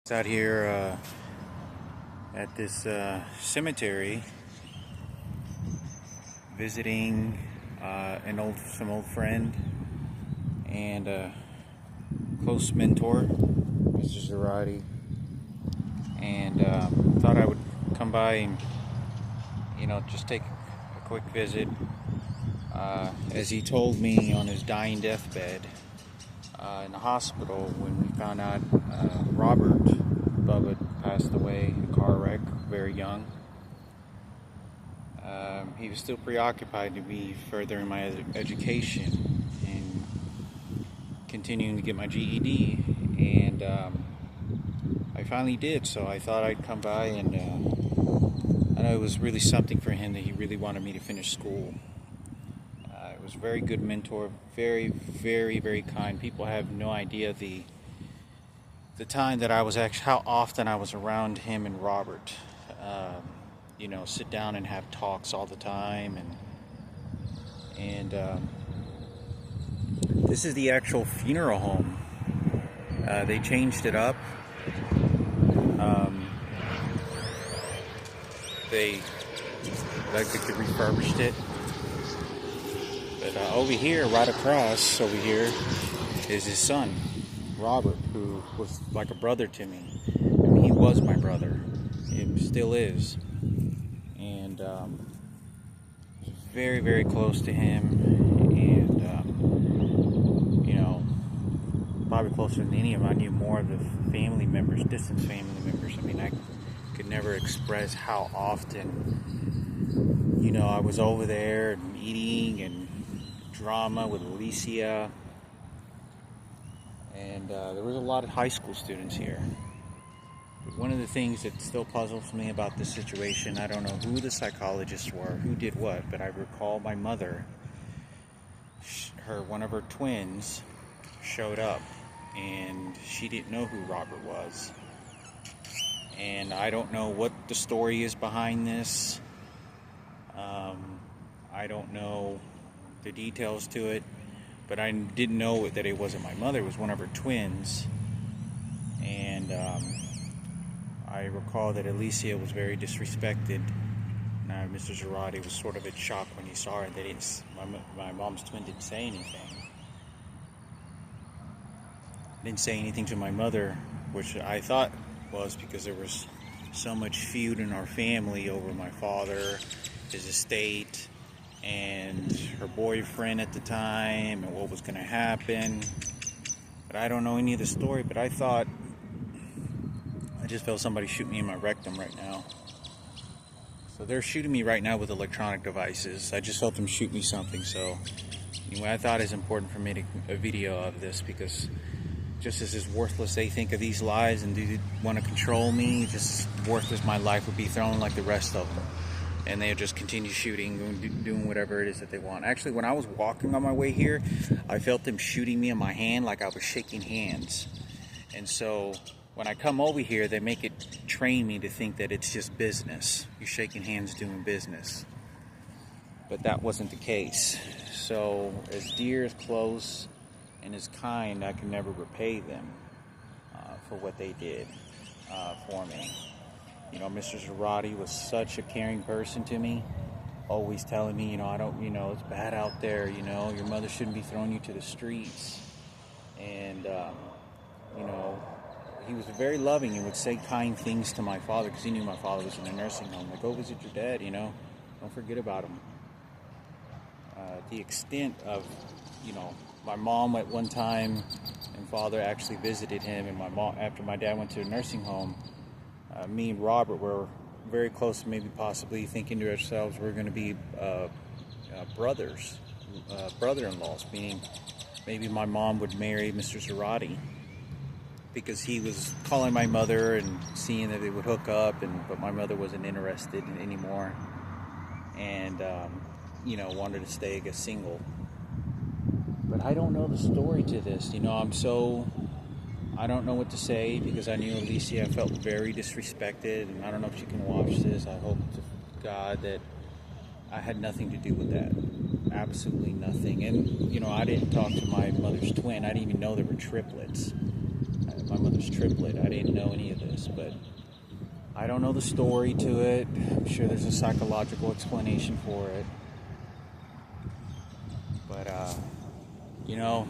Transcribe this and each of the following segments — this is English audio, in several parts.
Out here at this cemetery, visiting some old friend and close mentor, Mr. Zarate, and thought I would come by and just take a quick visit. As he told me on his dying deathbed in the hospital, when we found out Robert Bubba passed away in a car wreck, very young. He was still preoccupied to be furthering my education and continuing to get my GED, and I finally did. So I thought I'd come by, and I know it was really something for him that he really wanted me to finish school. It was a very good mentor, very, very, very kind. People have no idea the time that I was how often I was around him and Robert. Sit down and have talks all the time, and this is the actual funeral home. They changed it up. They refurbished it. But over here, right across over here, is his son, Robert, who was like a brother to me. I mean, he was my brother. He still is. And very, very close to him. And, probably closer than any of them. I knew more of the family members, distant family members. I mean, I could never express how often, I was over there and eating and drama with Alicia. And there was a lot of high school students here. But one of the things that still puzzles me about this situation, I don't know who the psychologists were, who did what, but I recall my mother, one of her twins, showed up, and she didn't know who Robert was. And I don't know what the story is behind this. I don't know the details to it. But I didn't know that it wasn't my mother. It was one of her twins. And I recall that Alicia was very disrespected. Now, Mr. Zarate was sort of in shock when he saw her. My mom's twin didn't say anything. Didn't say anything to my mother, which I thought was because there was so much feud in our family over my father, his estate, and her boyfriend at the time, and what was going to happen. But I don't know any of the story, but I just felt somebody shoot me in my rectum right now. So they're shooting me right now with electronic devices. I just felt them shoot me something. So anyway, I thought it's important for me to a video of this, because just as worthless they think of these lies and do want to control me, just worthless my life would be thrown like the rest of them. And they'll just continue shooting, doing whatever it is that they want. Actually, when I was walking on my way here, I felt them shooting me in my hand like I was shaking hands. And so when I come over here, they make it train me to think that it's just business. You're shaking hands doing business. But that wasn't the case. So as dear, as close, and as kind, I can never repay them for what they did for me. Mr. Zarate was such a caring person to me, always telling me, it's bad out there, your mother shouldn't be throwing you to the streets. And, he was very loving and would say kind things to my father, because he knew my father was in a nursing home. Like, go visit your dad, don't forget about him. The extent of, my mom at one time and father actually visited him, and after my dad went to a nursing home, me and Robert were very close, maybe possibly thinking to ourselves we're going to be brother-in-laws, meaning maybe my mom would marry Mr. Zarate, because he was calling my mother and seeing that they would hook up, but my mother wasn't interested anymore, and wanted to stay, single. But I don't know the story to this. I don't know what to say, because I knew Alicia felt very disrespected, and I don't know if she can watch this. I hope to God that I had nothing to do with that. Absolutely nothing. And, I didn't talk to my mother's twin. I didn't even know there were triplets. My mother's triplet. I didn't know any of but I don't know the story to it. I'm sure there's a psychological explanation for it. But, you know,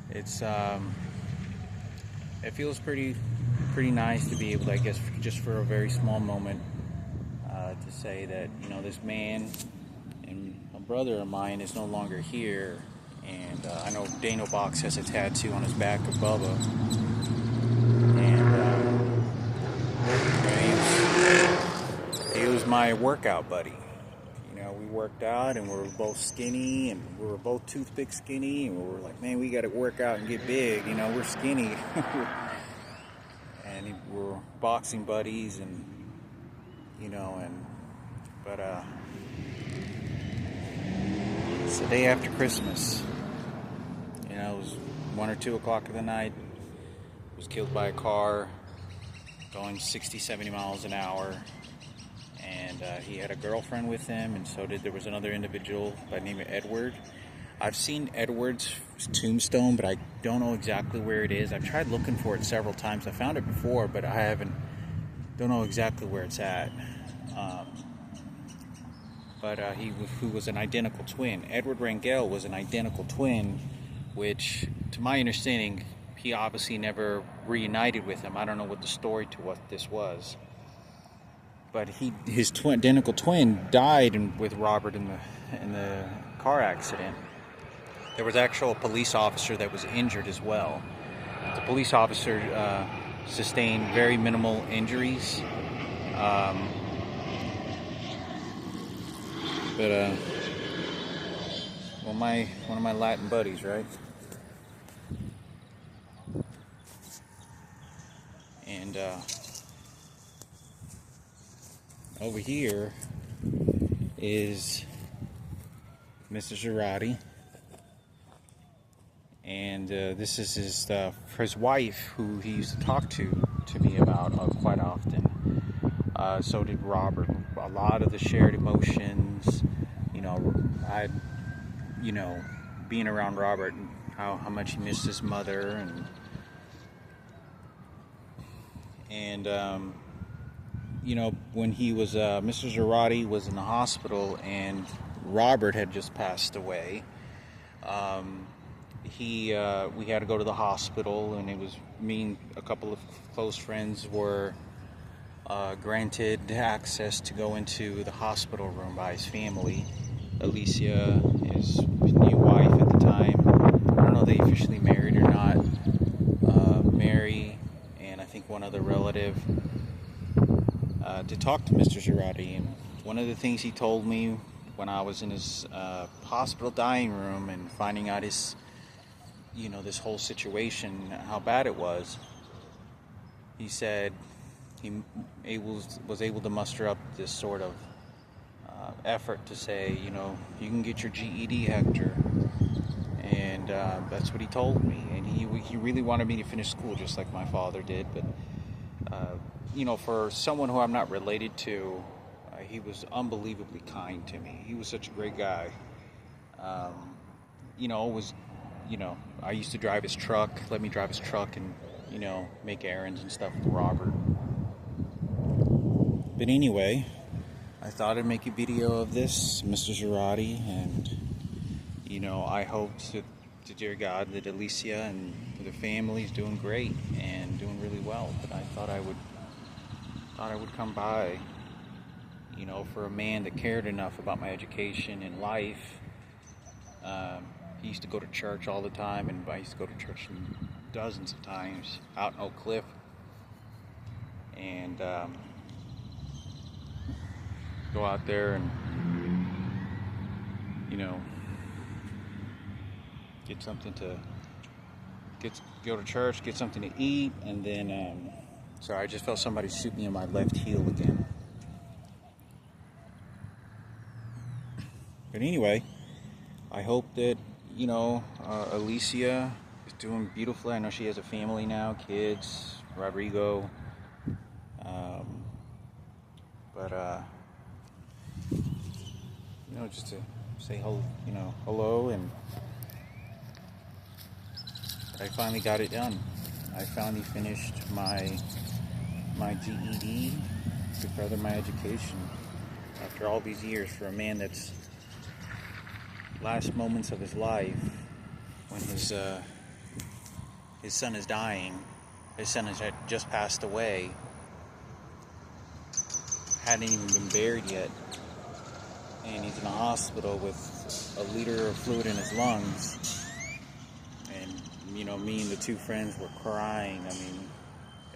it's, it feels pretty nice to be able to, I guess, just for a very small moment, to say that, you know, this man and a brother of mine is no longer here. And I know Dano Box has a tattoo on his back of Bubba. And he was my workout buddy. You know, we worked out and we were both skinny and we were both toothpick skinny. And we were like, man, we got to work out and get big. You know, we're skinny. And we're boxing buddies and, you know, but it's the day after Christmas. You know, it was 1 or 2 o'clock of the night. Was killed by a car going 60, 70 miles an hour. And he had a girlfriend with him, and so there was another individual by the name of Edward. I've seen Edward's tombstone, but I don't know exactly where it is. I've tried looking for it several times. I found it before, but don't know exactly where it's at. But he was an identical twin. Edward Rangel was an identical twin, which, to my understanding, he obviously never reunited with him. I don't know what the story to what this was. But his identical twin died with Robert in the car accident. There was actually a police officer that was injured as well. The police officer sustained very minimal injuries. Well, one of my Latin buddies, right? And over here is Mr. Girardi, and this is his wife, who he used to talk to me about quite often. So did Robert. A lot of the shared emotions, you know, being around Robert and how much he missed his mother, and you know, when he was Mr. Girardi was in the hospital and Robert had just passed away. We had to go to the hospital, and it was me and a couple of close friends were granted access to go into the hospital room by his family. Alicia, his new wife at the time, I don't know if they officially married or not, Mary, and I think one other relative, to talk to Mr. Girardi. And one of the things he told me when I was in his hospital dying room and finding out his, you know, this whole situation, how bad it was, he said he was able to muster up this sort of effort to say, you know, you can get your GED, Hector. And that's what he told me. And he really wanted me to finish school just like my father did. But you know, for someone who I'm not related to, he was unbelievably kind to me. He was such a great guy. You know, I used to drive his truck, let me drive his truck and, you know, make errands and stuff with Robert. But anyway, I thought I'd make a video of this, Mr. Girardi, and, you know, I hope to dear God that Alicia and the family is doing great and doing really well. But I thought I would come by, you know, for a man that cared enough about my education and life. He used to go to church all the time, and I used to go to church dozens of times out in Oak Cliff. And go out there and, you know, go to church, get something to eat, and then, sorry, I just felt somebody shoot me in my left heel again. But anyway, I hope that, you know, Alicia is doing beautifully. I know she has a family now, kids, Rodrigo. But you know, just to say hello, and I finally got it done. I finally finished my my GED to further my education. After all these years, for a man that's last moments of his life, when his son is dying, his son has just passed away, hadn't even been buried yet, and he's in a hospital with a liter of fluid in his lungs, and me and the two friends were crying. I mean,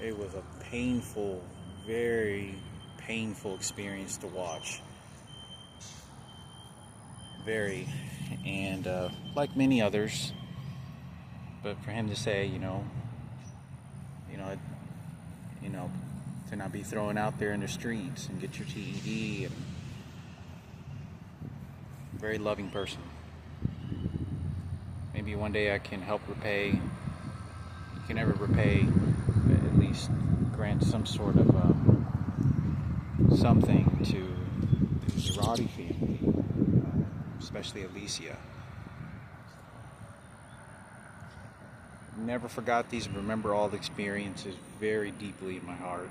it was a painful, very painful experience to watch. Very. And like many others, but for him to say, to not be thrown out there in the streets and get your TED, and very loving person. Maybe one day I can help repay. You can never repay, but at least grant some sort of something to the Zarate family, especially Alicia. Never forgot these. Remember all the experiences very deeply in my heart.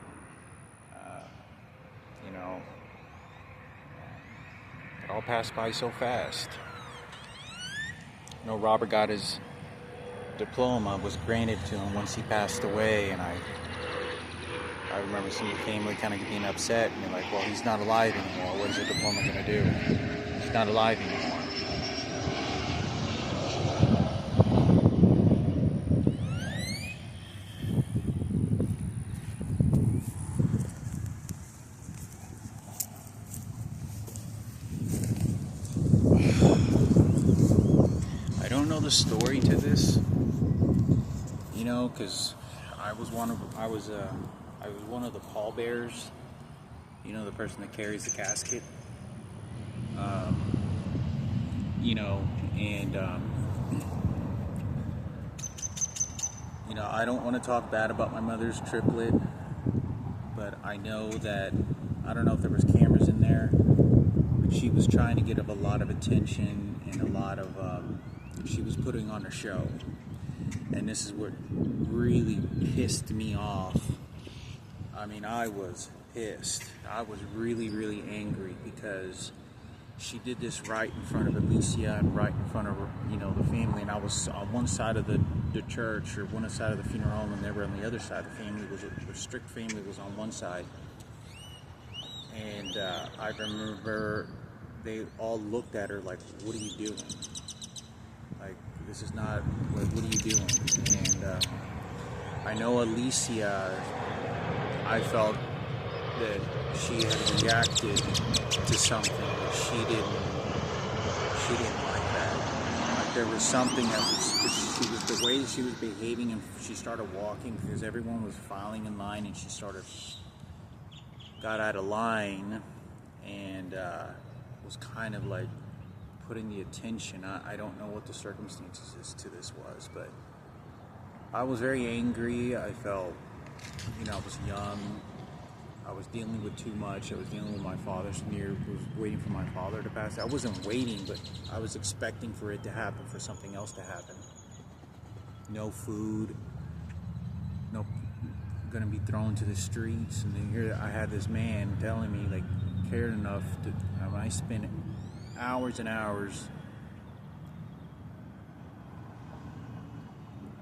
It all passed by so fast. Robert got his diploma, was granted to him once he passed away, and I remember some of the family kind of being upset, and they're like, well, he's not alive anymore. What is the diploma going to do? He's not alive anymore. I don't know the story to this, because I was one of the pallbearers, the person that carries the casket, and I don't want to talk bad about my mother's triplet, but I know that, I don't know if there was cameras in there, but she was trying to get a lot of attention and a lot of, she was putting on a show. And this is what really pissed me off. I mean, I was pissed. I was really, really angry because she did this right in front of Alicia and right in front of her, the family. And I was on one side of the church, or one side of the funeral home, and they were on the other side. The family was, the strict family was on one side. And I remember they all looked at her like, what are you doing? Like, this is not, what are you doing? And I know Alicia, I felt that she had reacted to something that she didn't like that. Like, there was something that was the way she was behaving, and she started walking because everyone was filing in line, and she got out of line and was kind of like putting the attention. I don't know what the circumstances to this was, but I was very angry. I felt, I was young. I was dealing with too much. I was dealing with my father's was waiting for my father to pass. I wasn't waiting, but I was expecting for it to happen, for something else to happen. No food, no, gonna be thrown to the streets. And then here I had this man telling me, like, cared enough to, I spent hours and hours.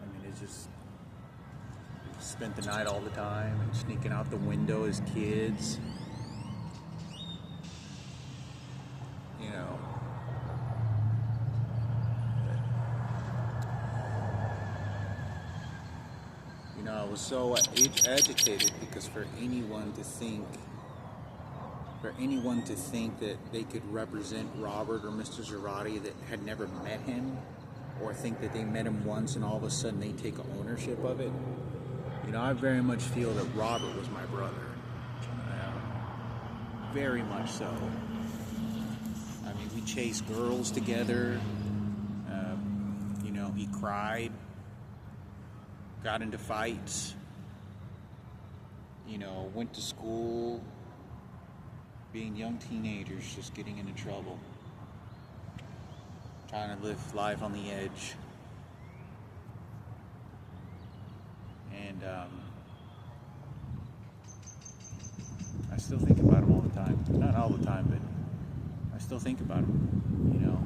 I mean, it just spent the night all the time and sneaking out the window as kids. I was so agitated because for anyone to think that they could represent Robert or Mr. Zarate that had never met him, or think that they met him once and all of a sudden they take ownership of it. I very much feel that Robert was my brother. Very much so. I mean, we chased girls together. He cried, got into fights, went to school, being young teenagers, just getting into trouble, trying to live life on the edge. And still think about him all the time. Not all the time, but I still think about him, you know.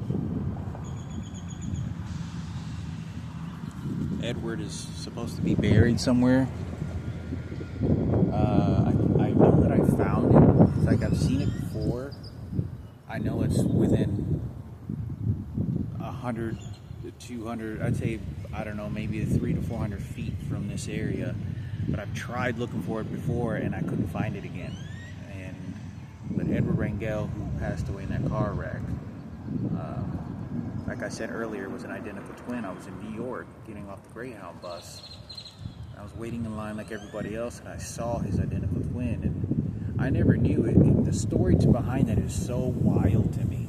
Edward is supposed to be buried somewhere. I know that I found it. It's like I've seen it before. I know it's within 100 to 200, I'd say, I don't know, maybe 300 to 400 feet from this area. But I've tried looking for it before and I couldn't find it again. But Edward Rangel, who passed away in that car wreck, like I said earlier, was an identical twin. I was in New York getting off the Greyhound bus. I was waiting in line like everybody else, and I saw his identical twin, and I never knew it. The story behind that is so wild to me.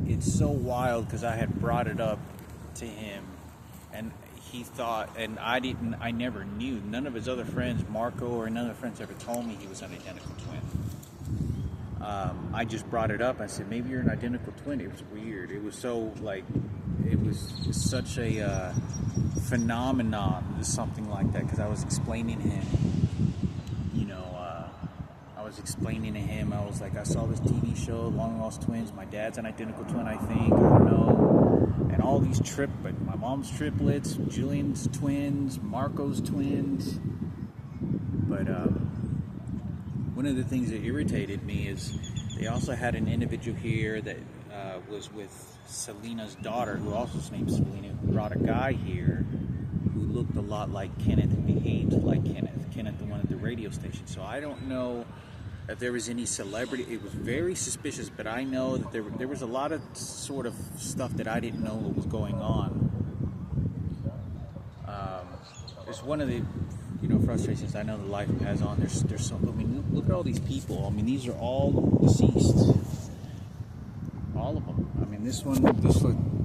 It's so wild because I had brought it up to him, and he thought, and I never knew. None of his other friends, Marco or none of the friends, ever told me he was an identical twin. I just brought it up. I said, maybe you're an identical twin. It was weird. It was so, like, it was such a phenomenon, something like that, because I was explaining to him, you know, I was like, I saw this TV show, Long Lost Twins. My dad's an identical twin, I think. I don't know. And all these but my mom's triplets, Julian's twins, Marco's twins. But one of the things that irritated me is they also had an individual here that was with Selena's daughter, who also was named Selena, who brought a guy here who looked a lot like Kenneth and behaved like Kenneth, the one at the radio station. So I don't know if there was any celebrity. It was very suspicious, but I know that there was a lot of sort of stuff that I didn't know what was going on. It's one of the, you know, frustrations I know that life has on. There's so, I mean, look at all these people. I mean, these are all deceased. All of them. I mean, this one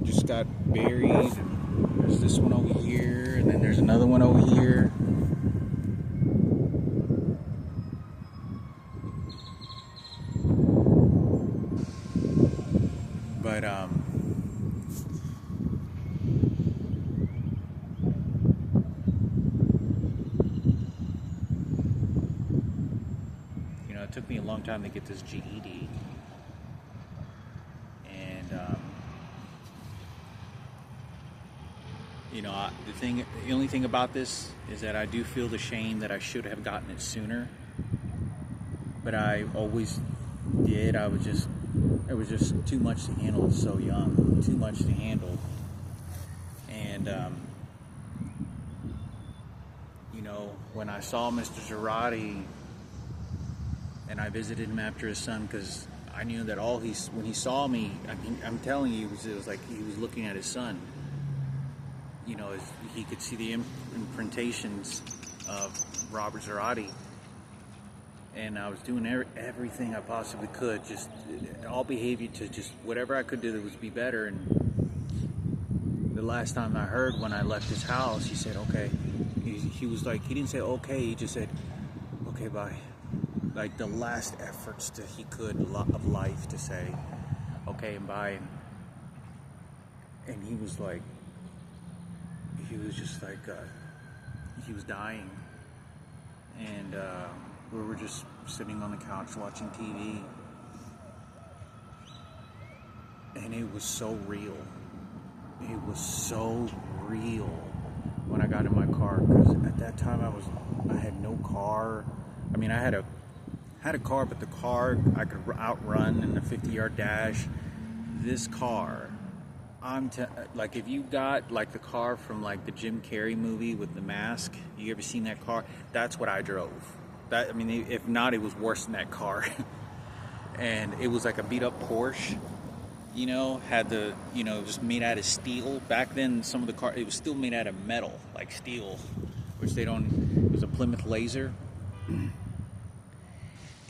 just got buried. And there's this one over here, and then there's another one over here. But you know, it took me a long time to get this GED. You know, the only thing about this is that I do feel the shame that I should have gotten it sooner. But I always did. It was just too much to handle. So young, too much to handle. And you know, when I saw Mr. Girardi, and I visited him after his son, because I knew that when he saw me, I mean, I'm telling you, it was like he was looking at his son. You know, he could see the imprintations of Robert Girardi, and I was doing everything I possibly could, just all behavior to just whatever I could do that would be better. And the last time I heard, when I left his house, he said, okay. He was like, he didn't say okay, he just said, okay, bye. Like the last efforts that he could of life to say, okay, and bye. And he was like, he was just like, he was dying. And we were just sitting on the couch watching TV. And it was so real. It was so real when I got in my car. Because at that time I had no car. I mean, I had a car, but the car I could outrun in a 50-yard dash. This car, like, if you got like the car from like the Jim Carrey movie with the mask, you ever seen that car? That's what I drove. I mean, if not, it was worse than that car. And it was like a beat up Porsche, you know, had the, you know, just made out of steel. Back then, some of the car, it was still made out of metal, like steel, which they don't, it was a Plymouth Laser.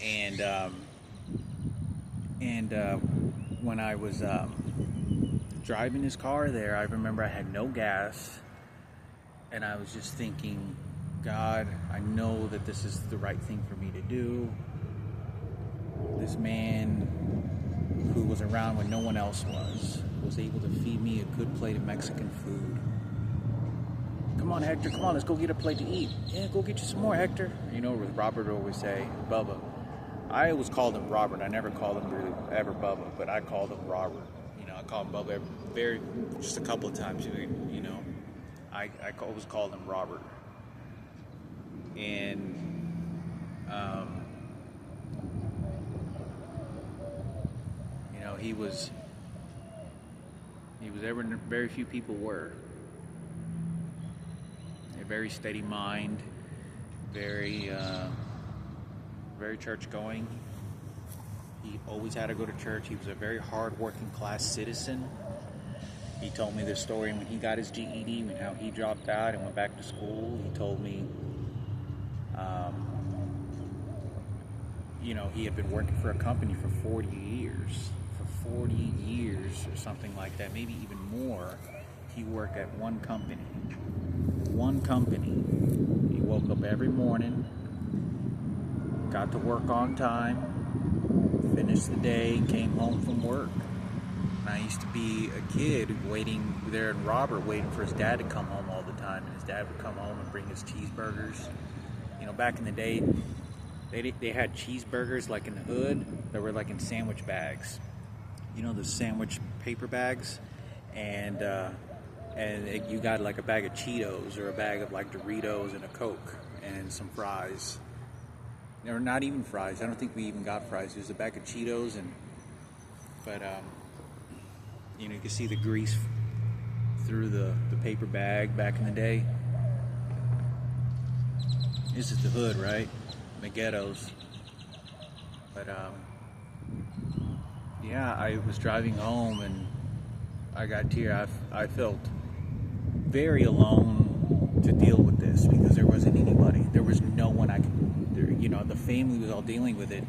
And when I was driving his car there, I remember I had no gas, and I was just thinking, God, I know that this is the right thing for me to do. This man who was around when no one else was able to feed me a good plate of Mexican food. Come on, Hector, come on, let's go get a plate to eat. Yeah, go get you some more, Hector. You know what Robert would always say, Bubba, I always called him Robert. I never called him really ever Bubba, but I called him Robert. I called him Bubba just a couple of times. I always called him Robert. And he was very few people were. A very steady mind, very church going. He always had to go to church. He was a very hard working class citizen. He told me this story when he got his GED and how he dropped out and went back to school. He told me he had been working for a company for 40 years. For 40 years or something like that, maybe even more. He worked at one company. He woke up every morning, got to work on time, finished the day, came home from work. And I used to be a kid waiting there in Robert, waiting for his dad to come home all the time. And his dad would come home and bring his cheeseburgers. Back in the day, they had cheeseburgers like in the hood that were like in sandwich bags. The sandwich paper bags. And you got like a bag of Cheetos or a bag of like Doritos and a Coke and some fries. Or not even fries. I don't think we even got fries. There's a bag of Cheetos but you can see the grease through the paper bag back in the day. This is the hood, right? The ghettos. But I was driving home and I got here. I felt very alone to deal with this because there wasn't anybody. There was no one I could. The family was all dealing with it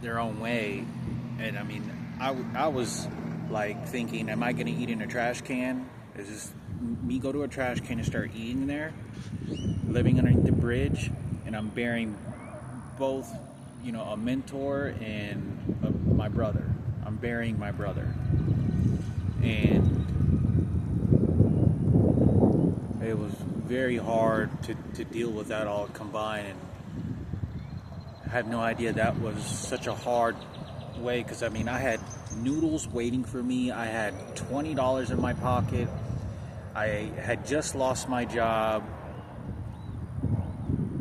their own way, and I was like thinking, am I going to eat in a trash can? Is this me go to a trash can and start eating there, living underneath the bridge, and I'm bearing both, a mentor and my brother. I'm burying my brother, and it was very hard to deal with that all combined. And I had no idea that was such a hard way, because I had noodles waiting for me. I had $20 in my pocket. I had just lost my job,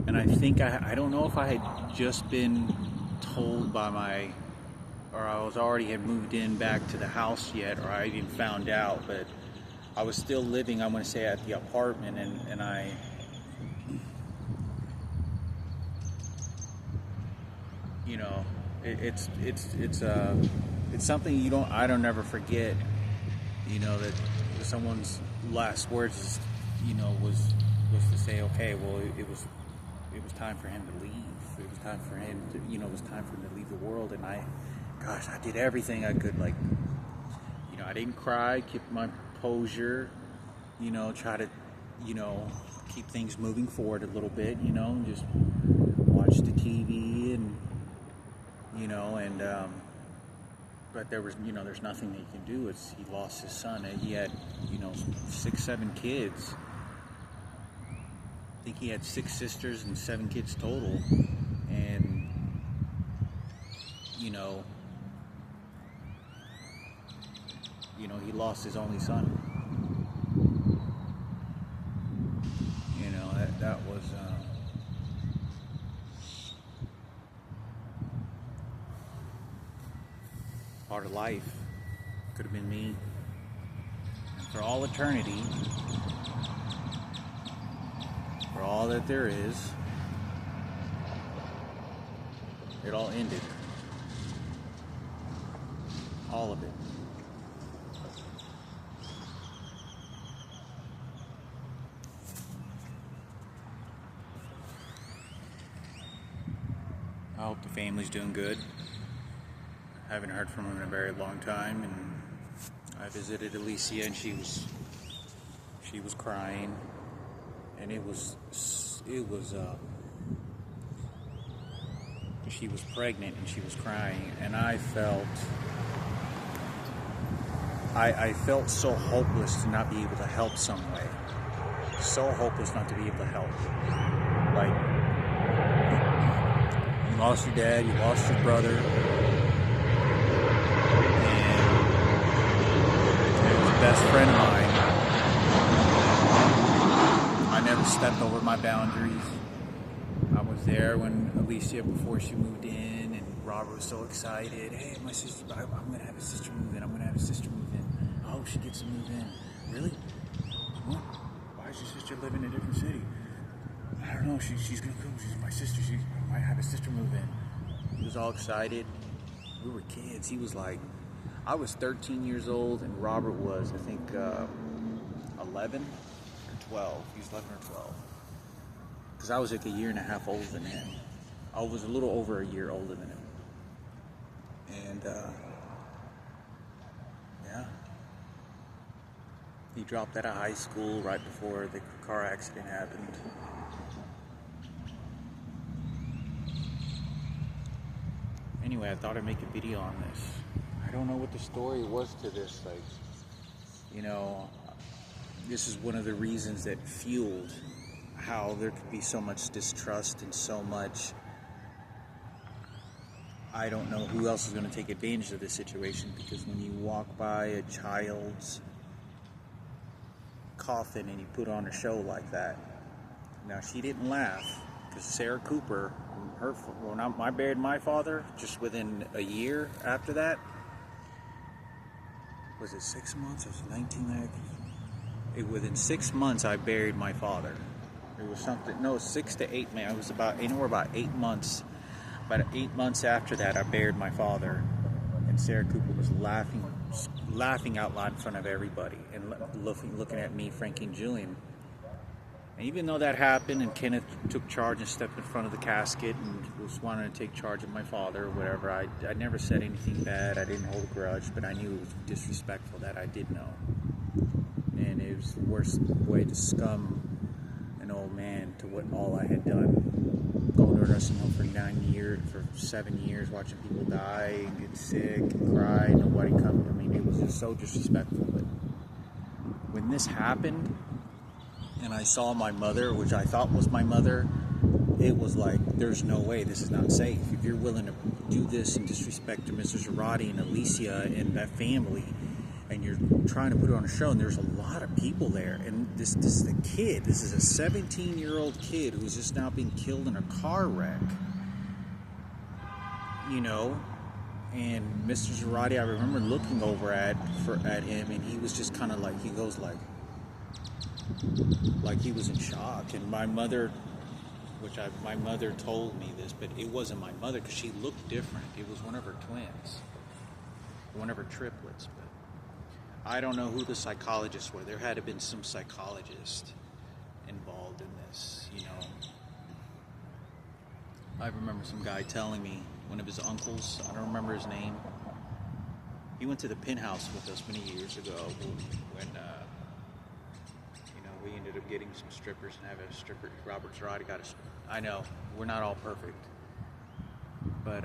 and I think I don't know if I had just been told or I was already had moved in back to the house yet, or I even found out, but I was still living, I want to say, at the apartment, and I it's something I don't ever forget, that someone's last words was to say, okay, well, it was time for him to leave. It was time for him to it was time for him to leave the world. And I did everything I could, like, I didn't cry, keep my composure, try to keep things moving forward a little bit, just watch the TV and but there was there's nothing that he can do. He lost his son, and he had 6-7 kids. I think he had 6 sisters and 7 kids total, and he lost his only son. That was part of life. Could have been me. And for all eternity, for all that there is, it all ended. All of it. I hope the family's doing good. I haven't heard from him in a very long time, and I visited Alicia, and she was crying, and she was pregnant and she was crying, and I felt so hopeless to not be able to help some way. So hopeless not to be able to help. Like, lost your dad, you lost your brother, and he was a best friend of mine. I never stepped over my boundaries. I was there when Alicia, before she moved in, and Robert was so excited. Hey, my sister, I'm going to have a sister move in. I'm going to have a sister move in. Oh, she gets to move in. Really? What? Why is your sister living in a different city? I don't know. She's going to come. She's my sister. She might have a sister move in. He was all excited. We were kids. He was like, I was 13 years old, and Robert was, I think, 11 or 12. He was 11 or 12. Because I was like a year and a half older than him. I was a little over a year older than him. And, yeah. He dropped out of high school right before the car accident happened. Anyway, I thought I'd make a video on this. I don't know what the story was to this. Like, you know, this is one of the reasons that fueled how there could be so much distrust and so much, I don't know who else is going to take advantage of this situation, because when you walk by a child's coffin and you put on a show like that, now she didn't laugh, because Sarah Cooper, when I buried my father, just within a year after that, was it 6 months? It was 19. Within 6 months I buried my father. It was something, no, 6 to 8, man. It was about, anywhere about 8 months. About 8 months after that, I buried my father. And Sarah Cooper was laughing out loud in front of everybody. And looking at me, Frankie and Julian. And even though that happened, and Kenneth took charge and stepped in front of the casket and was wanting to take charge of my father or whatever, I never said anything bad. I didn't hold a grudge, but I knew it was disrespectful, that I did know. And it was the worst way to scum an old man to what all I had done. Going to a nursing home for 7 years, watching people die and get sick and cry, nobody come. I mean, it was just so disrespectful. But when this happened, and I saw my mother, which I thought was my mother, it was like, there's no way, this is not safe. If you're willing to do this and disrespect to Mr. Zarate and Alicia and that family, and you're trying to put it on a show, and there's a lot of people there, and this is a kid. This is a 17-year-old kid who's just now being killed in a car wreck. You know, and Mr. Zarate, I remember looking over at him, and he was just kind of like, he goes like he was in shock. And my mother, my mother told me this, but it wasn't my mother, because she looked different. It was one of her twins, one of her triplets. But I don't know who the psychologists were. There had to have been some psychologist involved in this, you know. I remember some guy telling me, one of his uncles, I don't remember his name, he went to the Penthouse with us many years ago when you know, we ended up getting some strippers and having a stripper. Robert Zarate got us. I know, we're not all perfect. But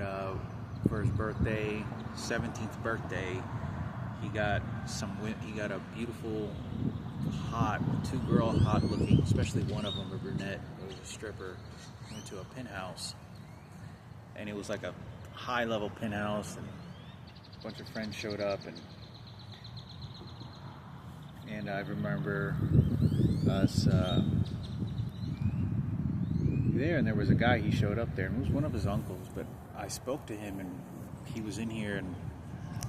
for his birthday, 17th birthday, he got a beautiful, hot, hot looking, especially one of them, a brunette, who was a stripper, went to a Penthouse. And it was like a high-level Penthouse, and a bunch of friends showed up, and I remember us there, and there was a guy, he showed up there, and it was one of his uncles, but I spoke to him, and he was in here, and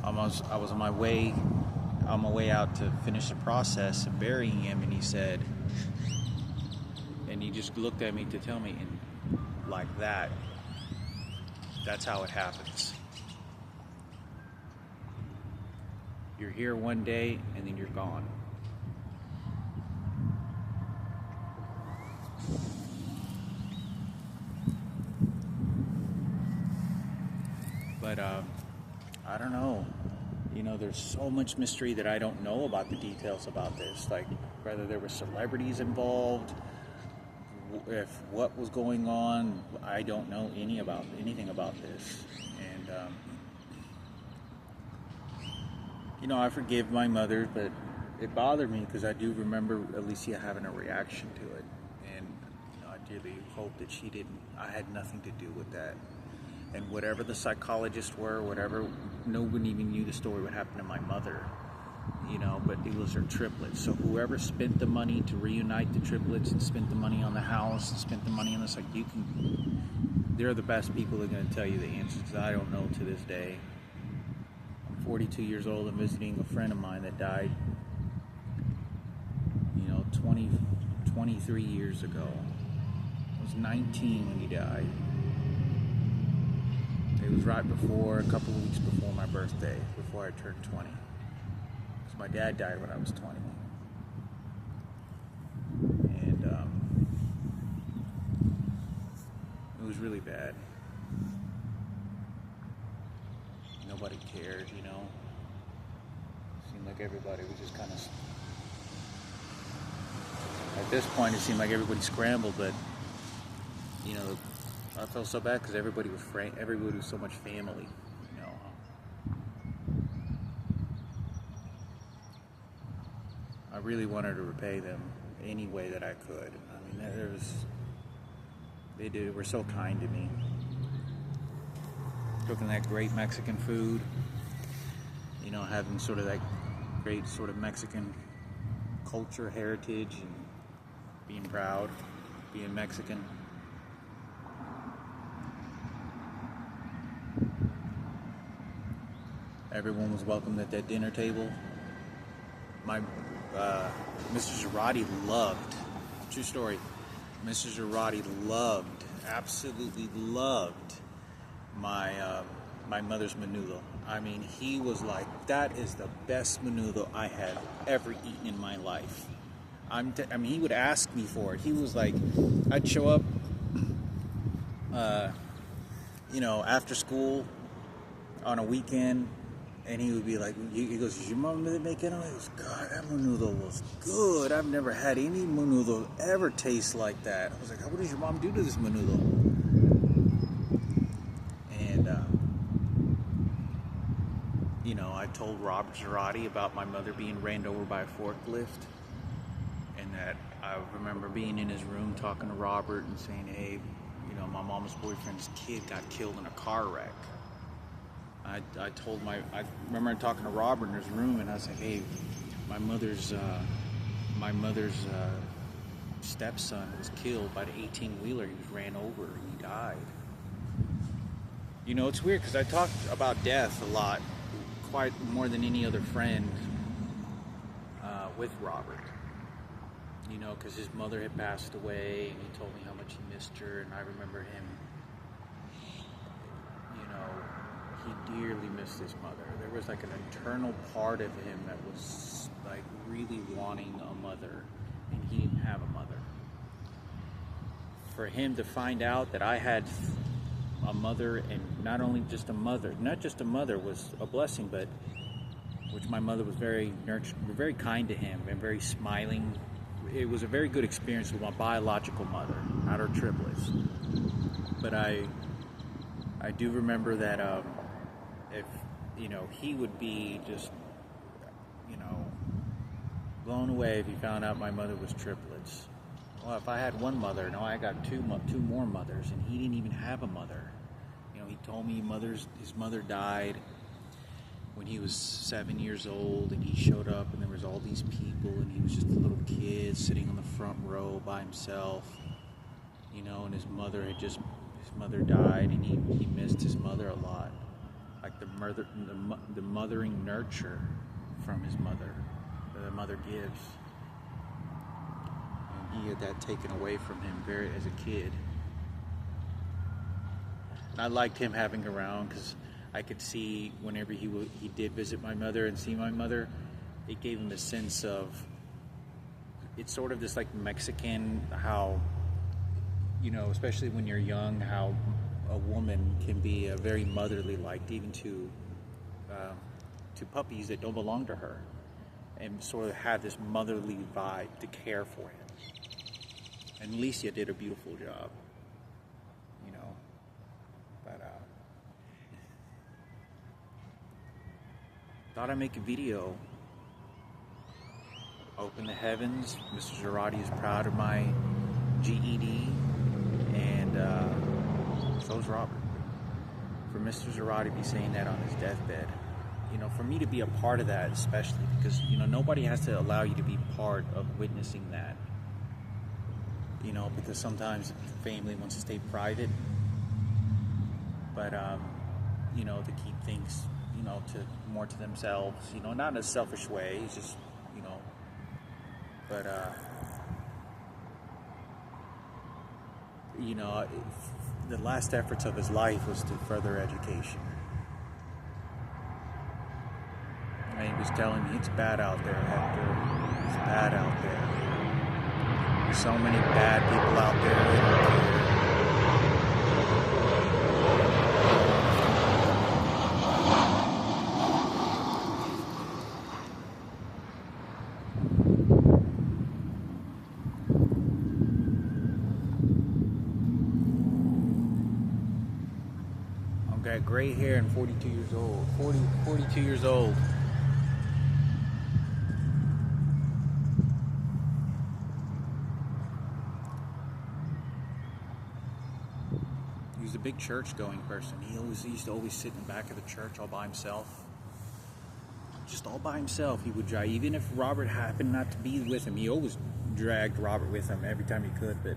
I was on my way out to finish the process of burying him, and he said, and he just looked at me to tell me, and like that, that's how it happens. You're here one day, and then you're gone. But I don't know. You know, there's so much mystery that I don't know about the details about this. Like, whether there were celebrities involved, if what was going on, I don't know anything about this. And you know, I forgive my mother, but it bothered me because I do remember Alicia having a reaction to it, and you know, I dearly hope that I had nothing to do with that. And whatever the psychologists were, whatever, nobody even knew the story what happened to my mother, you know, but it was her triplets. So whoever spent the money to reunite the triplets and spent the money on the house and spent the money on this, like, they're the best people that are going to tell you the answers. I don't know to this day. I'm 42 years old and visiting a friend of mine that died, you know, 23 years ago. I was 19 when he died. It was right before, a couple of weeks before my birthday, before I turned 20. Because my dad died when I was 20. And it was really bad. Nobody cared, you know. It seemed like everybody was just kind of... At this point, it seemed like everybody scrambled, but, you know, I felt so bad because everybody was so much family, you know. I really wanted to repay them any way that I could. I mean, they were so kind to me. Cooking that great Mexican food, you know, having sort of that great sort of Mexican culture, heritage, and being proud, being Mexican. Everyone was welcomed at that dinner table. My Mr. Girardi loved, true story, Mr. Girardi absolutely loved my mother's menudo. I mean, he was like, that is the best menudo I have ever eaten in my life. I mean, he would ask me for it. He was like, I'd show up, you know, after school on a weekend, and he would be like, he goes, "Is your mom make it?" I goes, "God, that menudo was good. I've never had any menudo ever taste like that." I was like, "What does your mom do to this menudo?" And, you know, I told Robert Girardi about my mother being ran over by a forklift. And that I remember being in his room talking to Robert and saying, "Hey, you know, my mom's boyfriend's kid got killed in a car wreck." I remember talking to Robert in his room, and I said, "Hey, my mother's stepson was killed by the 18-wheeler. He was ran over and he died." You know, it's weird because I talk about death a lot, quite more than any other friend, with Robert. You know, because his mother had passed away, and he told me how much he missed her, and I remember him, you know, he dearly missed his mother. There was like an internal part of him that was like really wanting a mother, and he didn't have a mother. For him to find out that I had a mother, and not only just a mother, not just a mother was a blessing, but which my mother was very very kind to him and very smiling. It was a very good experience with my biological mother, not her triplets. But I do remember that if, you know, he would be just, you know, blown away if he found out my mother was triplets. Well, if I had one mother, no, I got two more mothers, and he didn't even have a mother. You know, he told me his mother died when he was 7 years old, and he showed up, and there was all these people, and he was just a little kid sitting on the front row by himself, you know, and his mother died, and he missed his mother a lot, like the mothering nurture from his mother that a mother gives, and he had that taken away from him as a kid. And I liked him having around because I could see whenever he did visit my mother and see my mother, it gave him a sense of, it's sort of this like Mexican, how, you know, especially when you're young, how a woman can be very motherly, like even to puppies that don't belong to her, and sort of have this motherly vibe to care for him. And Alicia did a beautiful job, you know, but thought I'd make a video. Open the heavens. Mr. Girardi is proud of my GED, and so is Robert. for Mr. Zarate to be saying that on his deathbed. You know, for me to be a part of that, especially because, you know, nobody has to allow you to be part of witnessing that. You know, because sometimes family wants to stay private, but you know, to keep things, you know, more to themselves. You know, not in a selfish way. It's just, you know, but you know, the last efforts of his life was to further education. And he was telling me, it's bad out there, Hector. It's bad out there. There's so many bad people out there that don't care. I've got gray hair and 42 years old. 42 years old. He was a big church-going person. He used to always sit in the back of the church all by himself. Just all by himself. He would drive, even if Robert happened not to be with him. He always dragged Robert with him every time he could, but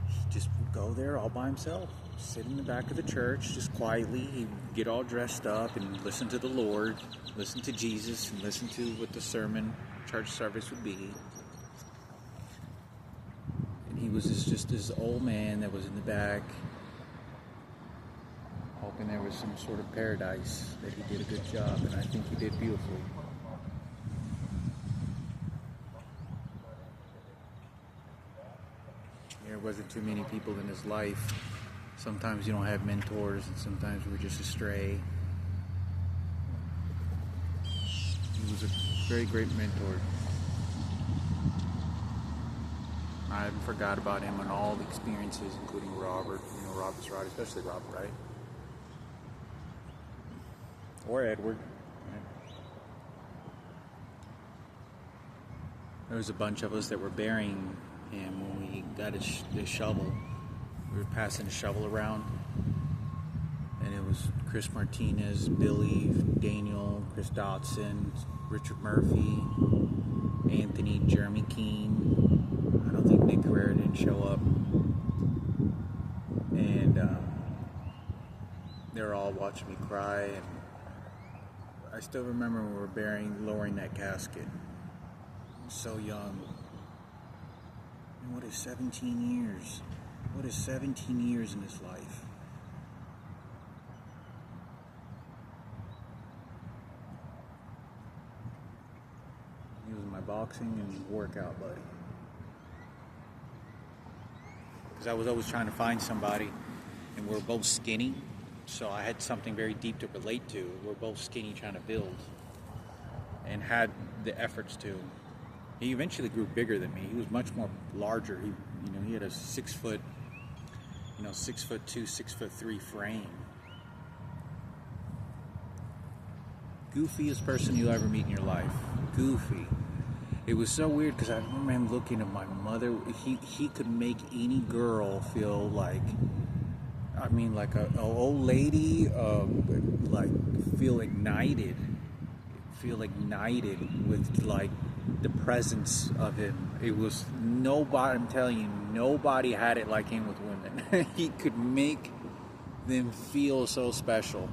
he just would go there all by himself. Sit in the back of the church, just quietly. He'd get all dressed up and listen to the Lord, listen to Jesus, and listen to what the sermon, church service would be. And he was just this old man that was in the back, hoping there was some sort of paradise, that he did a good job, and I think he did beautifully. There wasn't too many people in his life. Sometimes you don't have mentors, and sometimes we're just astray. He was a very great mentor. I haven't forgot about him and all the experiences, including Robert. You know, Robert's right, especially Robert, right? Or Edward. There was a bunch of us that were burying him when we got the shovel. We were passing the shovel around, and it was Chris Martinez, Billy, Daniel, Chris Dotson, Richard Murphy, Anthony, Jeremy Keene. I don't think Nick Carrera didn't show up. And they were all watching me cry, and I still remember when we were lowering that casket. I was so young. And what is 17 years? What is 17 years in his life? He was my boxing and workout buddy. Because I was always trying to find somebody, and we're both skinny, so I had something very deep to relate to. We're both skinny, trying to build, and had the efforts to. He eventually grew bigger than me. He was much more larger. He had a 6 foot, 6'2", 6'3" frame. Goofiest person you'll ever meet in your life. Goofy. It was so weird because I remember him looking at my mother. He could make any girl feel like, like an old lady, feel ignited with like the presence of him. It was nobody. I'm telling you, nobody had it like him with women. He could make them feel so special.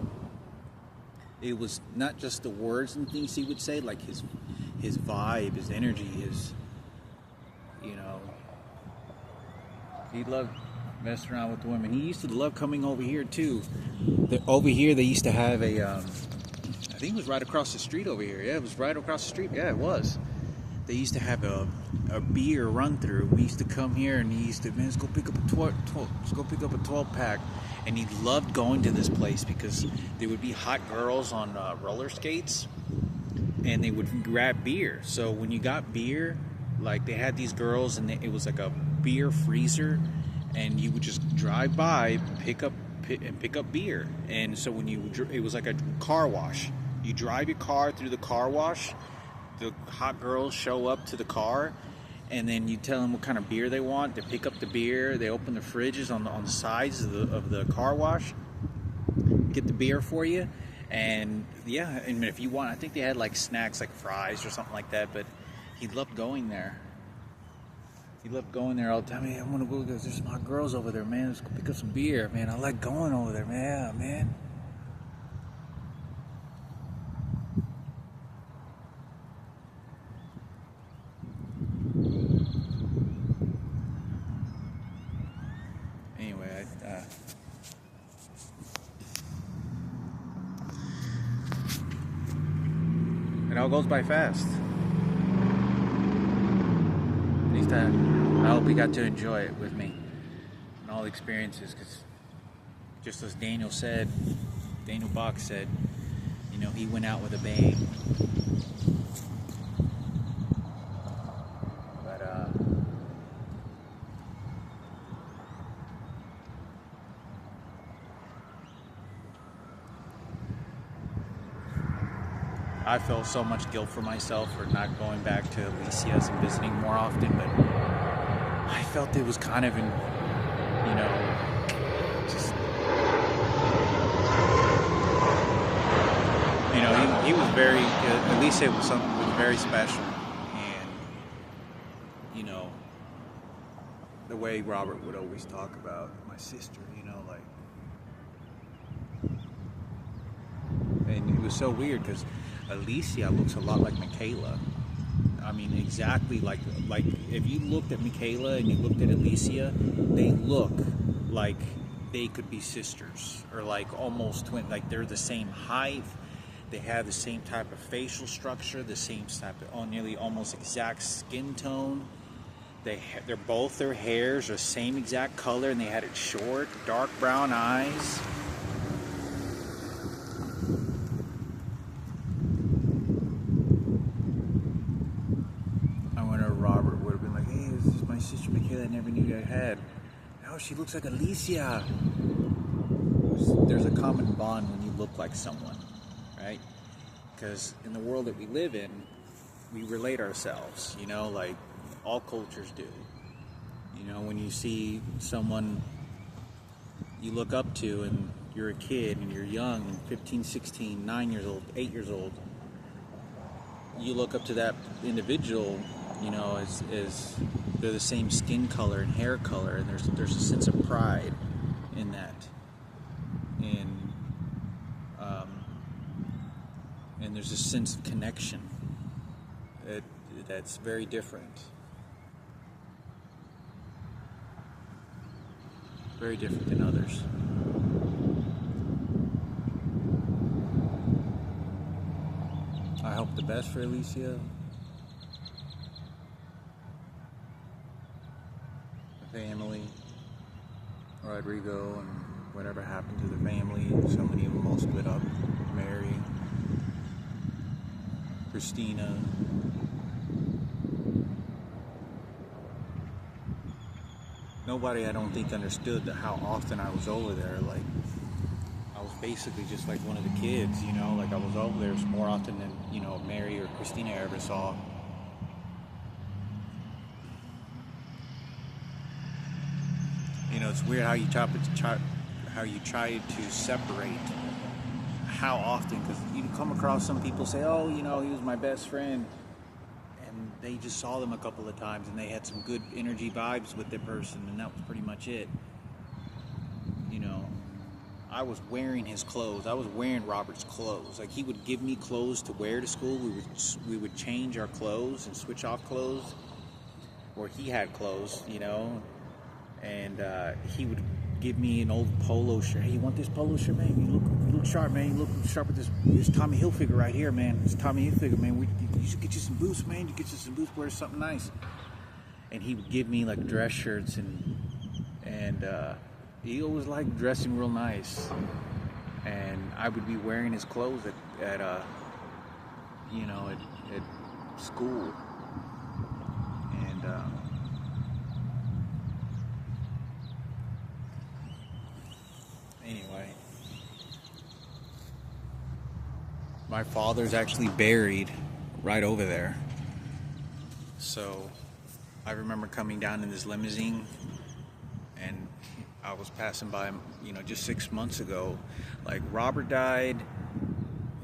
It was not just the words and things he would say, like his vibe, his energy, he loved messing around with women. He used to love coming over here too. Over here they used to have I think it was right across the street over here. Yeah, it was right across the street. Yeah, it was. They used to have a beer run through. We used to come here, and he used to, let's go pick up a 12 pack. And he loved going to this place because there would be hot girls on roller skates, and they would grab beer. So when you got beer, like they had these girls, and it was like a beer freezer, and you would just drive by, pick up beer. And so it was like a car wash. You drive your car through the car wash. The hot girls show up to the car, and then you tell them what kind of beer they want. They pick up the beer. They open the fridges on the sides of the car wash, get the beer for you. And yeah, and if you want, I think they had like snacks like fries or something like that, but he loved going there. He loved going there all the time. Hey, I want to go. There's some hot girls over there, man. Let's go pick up some beer, man. I like going over there, man. Yeah, man. Anyway, it all goes by fast. At least I hope he got to enjoy it with me and all the experiences, because just as Daniel Bach said, you know, he went out with a bang. But I felt so much guilt for myself for not going back to Alicia's and visiting more often, but I felt it was kind of you know, just, you know, he was very, Alicia was very special, and, you know, the way Robert would always talk about my sister, you know, like, and it was so weird because Alicia looks a lot like Michaela. I mean, exactly like if you looked at Michaela and you looked at Alicia, they look like they could be sisters, or like almost twin. Like they're the same height, they have the same type of facial structure, the same type of nearly almost exact skin tone. They're both, their hairs are the same exact color, and they had it short, dark brown eyes. Robert would have been like, hey, this is my sister Michaela, I never knew I had. Oh, she looks like Alicia. There's a common bond when you look like someone, right? Because in the world that we live in, we relate ourselves, you know, like all cultures do. You know, when you see someone you look up to and you're a kid and you're young, 15, 16, 9 years old, 8 years old, you look up to that individual, you know, as they're the same skin color and hair color, and there's a sense of pride in that, and there's a sense of connection that's very different, very different than others. I hope the best for Alicia. Family, Rodrigo, and whatever happened to the family. So many of them all split up. Mary, Christina. Nobody, I don't think, understood how often I was over there. Like, I was basically just like one of the kids, you know, like I was over there more often than, you know, Mary or Christina I ever saw. You know, it's weird how you try to separate how often, because you come across some people say, oh, you know, he was my best friend, and they just saw them a couple of times and they had some good energy vibes with the person, and that was pretty much it. You know, I was wearing his clothes. I was wearing Robert's clothes. Like, he would give me clothes to wear to school. We would change our clothes and switch off clothes, or he had clothes, you know. And he would give me an old polo shirt. Hey, you want this polo shirt, man? You look sharp, man. You look sharp with this Tommy Hilfiger right here, man. This Tommy Hilfiger, man. You should get you some boots, man. You get you some boots, wear something nice. And he would give me like dress shirts, and he always liked dressing real nice. And I would be wearing his clothes at school. And anyway, my father's actually buried right over there. So I remember coming down in this limousine, and I was passing by, just 6 months ago. Like, Robert died,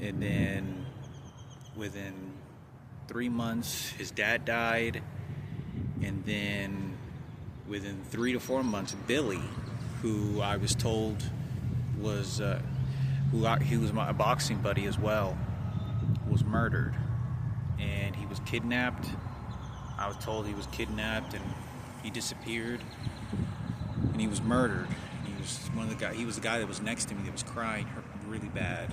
and then within 3 months, his dad died, and then within 3 to 4 months, Billy, who I was told was he was my boxing buddy as well, was murdered, and he was kidnapped. I was told he was kidnapped, and he disappeared, and he was murdered. He was the guy that was next to me that was crying really bad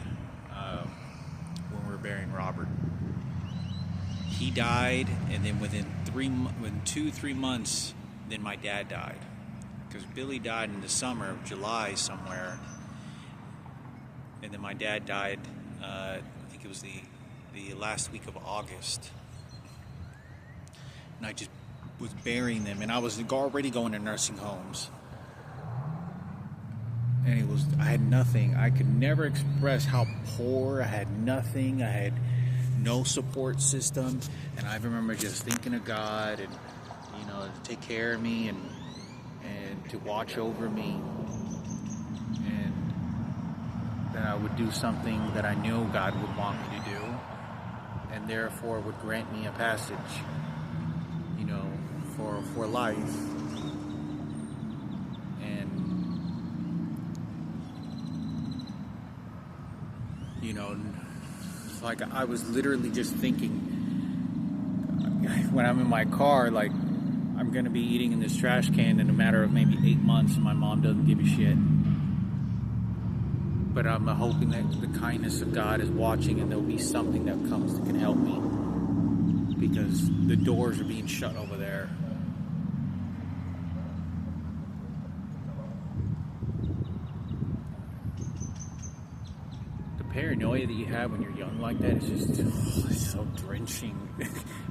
when we were burying Robert. He died, and then within 2-3 months, then my dad died. Because Billy died in the summer of July somewhere, and then my dad died, I think it was the last week of August. And I just was burying them, and I was already going to nursing homes. And I had nothing. I could never express how poor. I had nothing. I had no support system. And I remember just thinking of God and, to take care of me and to watch over me. And that I would do something that I knew God would want me to do. And therefore would grant me a passage, for life. It's like I was literally just thinking when I'm in my car, like, I'm going to be eating in this trash can in a matter of maybe 8 months, and my mom doesn't give a shit. But I'm hoping that the kindness of God is watching, and there'll be something that comes that can help me, because the doors are being shut over there. Paranoia that you have when you're young like that is just it's so drenching.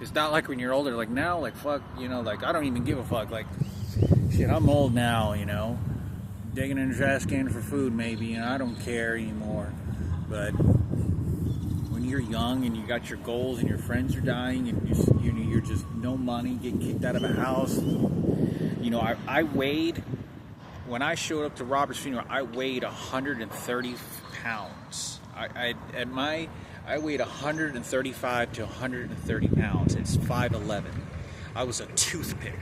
It's not like when you're older, like now, like fuck, like I don't even give a fuck, like shit, I'm old now, digging in a trash can for food maybe, and I don't care anymore. But when you're young and you got your goals and your friends are dying and you're just no money, getting kicked out of a house, I weighed, when I showed up to Robert's funeral, I weighed 130 pounds. I weighed 135 to 130 pounds. It's 5'11". I was a toothpick.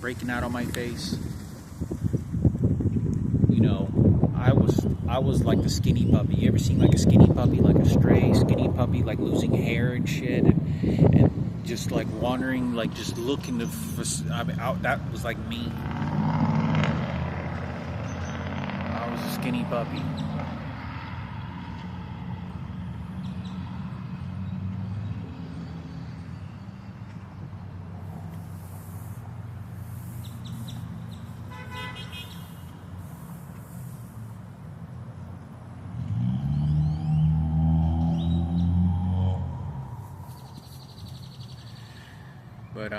Breaking out on my face. I was like the skinny puppy. You ever seen like a skinny puppy, like a stray skinny puppy, like losing hair and shit, and just like wandering, like just looking that was like me. Skinny puppy. But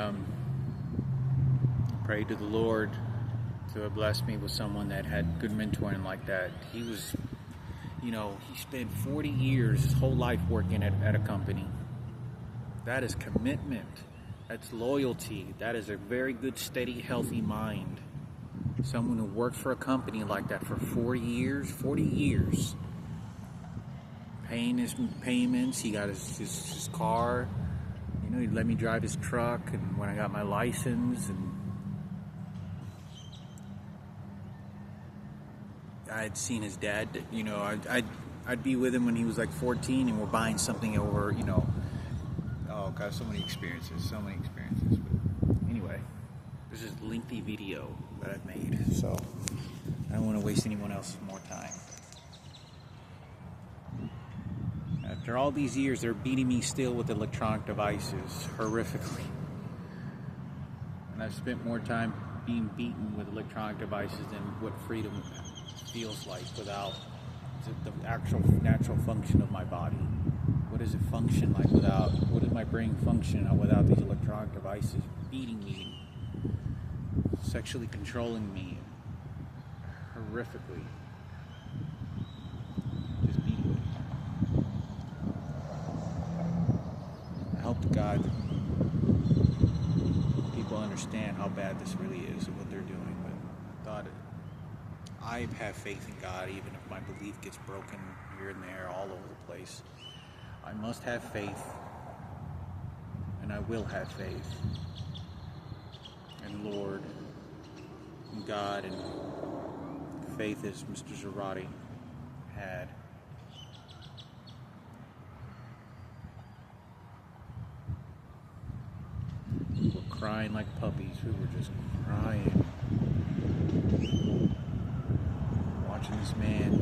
pray to the Lord to bless me with someone that had good mentoring like that. He was, he spent 40 years, his whole life working at a company. That is commitment. That's loyalty. That is a very good, steady, healthy mind. Someone who worked for a company like that for 40 years, paying his payments. He got his car. He let me drive his truck, and when I got my license, and I had seen his dad, I'd be with him when he was like 14, and we're buying something over, oh God, so many experiences. But anyway, this is a lengthy video that I've made, so I don't want to waste anyone else's more time. After all these years, they're beating me still with electronic devices, horrifically. And I've spent more time being beaten with electronic devices than what freedom feels like without the actual natural function of my body. What does it function like without, what does my brain function without these electronic devices beating me, sexually controlling me, horrifically, just beating me. I hope to God people understand how bad this really is and what they're doing, but I thought I have faith in God, even if my belief gets broken here and there, all over the place. I must have faith, and I will have faith in Lord, in God, and faith as Mr. Zarate had. We were crying like puppies. We were just crying. Watching this man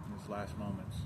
in his last moments.